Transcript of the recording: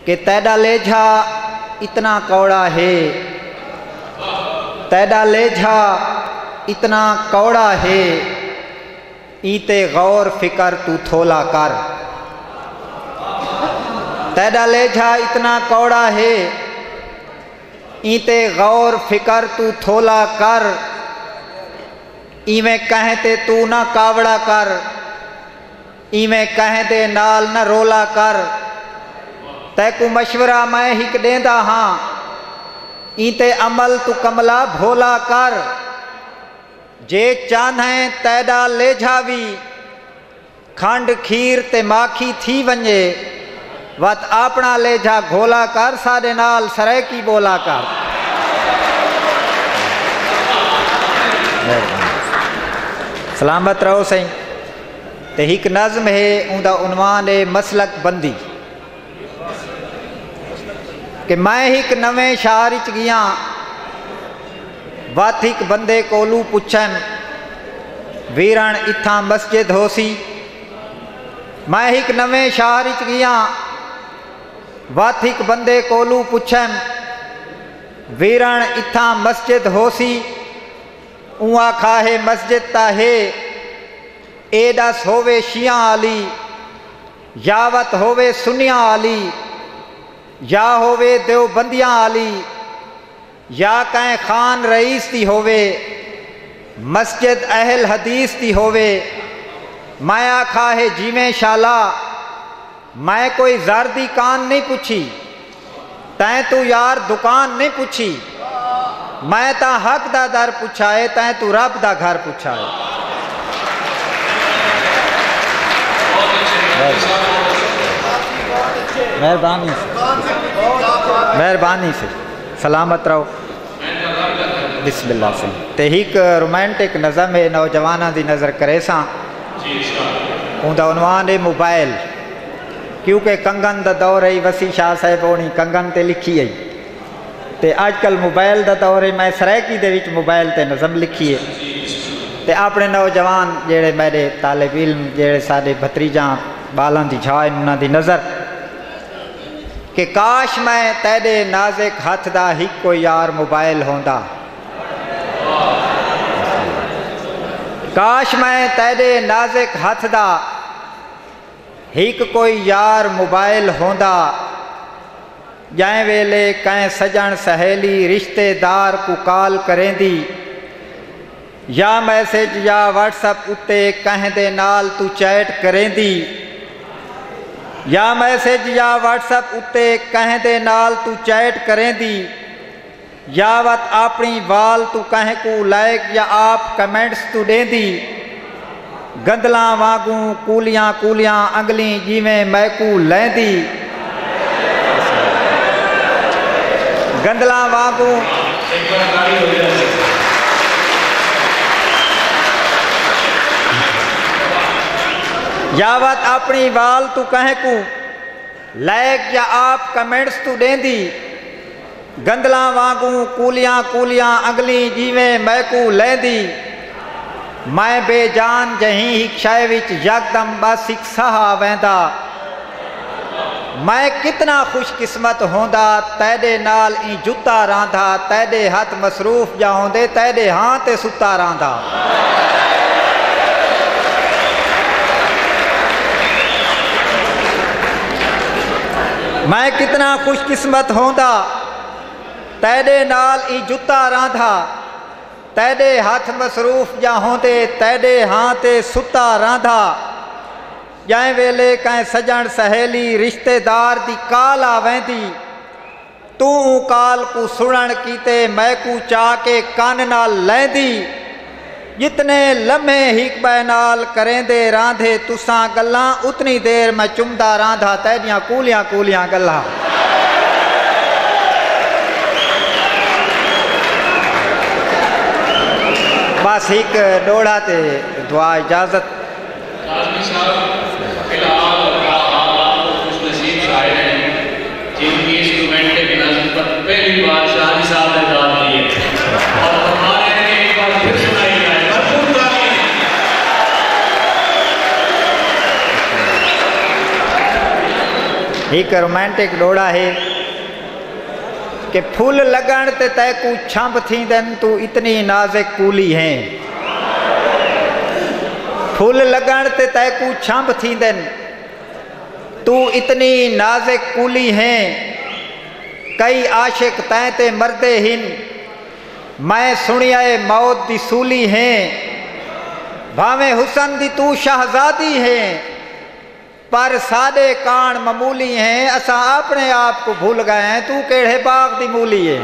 کہ تیرا لہجہ اتنا کوڑا ہے، تیرا لہجہ اتنا کوڑا ہے، ایتے غور فکر تو تھولا کر۔ تیرا لہجہ اتنا کوڑا ہے، ایتے غور فکر تو تھولا کر، ایویں کہتے تو نہ کاوڑا کر، ایویں کہتے نال نہ رولا کر، تے کو مشورہ میں ہک دیندا ہاں، ایتے عمل تو کملا بھولا کر، جے چاندھیں تیرا لہجہ بھی کھنڈ کھیر تے ماکھی تھی ونجے، وت اپنا لہجہ گھولا کر، ساڈے نال سرائکی بولا کر۔ سلامت رہو سائیں۔ تے ایک نظم ہے، اوندا عنوان ہے مسلک بندی، کہ میں ایک نویں شہر وچ گیاں، وت ایک بندے کولو پچھن ویرن اتھاں مسجد ہوسی۔ میں ایک نویں شہر وچ گیاں، وت ایک بندے کولو پچھن ویرن اتھاں مسجد ہوسی، اُواں کھاہے مسجد تا ہے، اے دس ہووے شیعہ علی، یا وت ہووے سنیاں علی، یا ہووے دیوبندیاں علی، یا کہیں خان رئیس دی ہووے، مسجد اہل حدیث دی ہووے، میں آکھا ہے جیویں شالا، میں کوئی زردی کان نہیں پوچھی، تائیں تو یار دکان نہیں پوچھی، میں تا حق دا در پوچھائے، تائیں تو رب دا گھر پوچھائے۔ مہربانی سے سلامت رہو۔ بسم اللہ سے تحیق رومانٹک نظم ہے، نوجوانہ دی نظر کرے ساں، اوندا عنوان ہے موبائل، کیونکہ کنگن دا دور ہے، وسیع شاہ صاحب ہونی کنگن تے لکھی ہے، تے آج کل موبائل دا دور ہے، میں سرائکی دے وچ موبائل تے نظم لکھی ہے، تے اپنے نوجوان جیڑے میرے طالب علم جیڑے سارے بھتریجاں بالاں دی جھائے انہاں دی نظر، کہ کاش میں تیرے نازک ہاتھ دا ہک کوئی یار موبائل ہوندا، کاش میں تیرے نازک ہاتھ دا ہک کوئی یار موبائل ہوندا، جائیں ویلے کہیں سجن سہیلی رشتے دار کو کال کریں دی، یا میسج یا واٹس اپ اتے کہیں دے نال تو چیٹ کریں دی، یا میسج یا واٹس اپ اتے کہیں دے نال تو چیٹ کریں دی، یا وت اپنی وال تو کہیں کو لائک یا آپ کمنٹس تو دیں دی، گندلاں وانگوں کولیاں کولیاں انگلیں جیویں میں کو لیں دی، گندلاں وانگوں یا وت اپنی وال تو کہیں کو لائک یا آپ کمنٹس تو دیں دی، گندلاں وانگوں کولیاں کولیاں انگلیں جیویں میں کو لیں دی، میں بے جان جہیں ہک شے وچ یکدم بس ہک سہا ویندا، میں کتنا خوش قسمت ہوندا تیرے نال ای جتا راندا، تیرے ہاتھ مصروف جا ہوندے تیرے ہاں تے ستا راندا۔ میں کتنا خوش قسمت ہوندا تیرے نال ای جتا راندا، تیرے ہاتھ مصروف جا ہوندے تیرے ہاں تے ستا راندا، جائیں ویلے کہیں سجن سہیلی رشتے دار دی کال آویندی، تو کال کو سنن کیتے میں کو چاہ کے کان نال لیندی، جتنے لمحے ہک بے نال کریں دے راندھے تساں گلاں، اتنی دیر میں چمدا راندھا تیریاں کولیاں کولیاں گلاں۔ بس ایک ڈوڑا تے دعا اجازت۔ کاظمی صاحب فی الحال آپ خوش نصیب شاعر ہیں جن کی انسٹرومنٹ کے نظم پر پہلی بار شاہی صاحب نے گال دی ہے، اور ہمارے ہیں کہ ایک بار پھر سنائی جائے بھرپور تعلیم۔ ایک رومانٹک ڈوڑا ہے کہ پھول لگن تے تے کو چھمب تھیندن تو اتنی نازک کولی ہیں، پھول لگن تے تے کو چھمب تھیندن تو اتنی نازک کولی ہیں، کئی عاشق تائیں تے مردے ہن، میں سنیائے موت دی سولی ہیں، بھاویں حسن دی تو شہزادی ہیں، پر سادے کان معمولی ہیں، اساں اپنے آپ کو بھول گئے ہیں، تو کیڑے باغ دی مولی ہے۔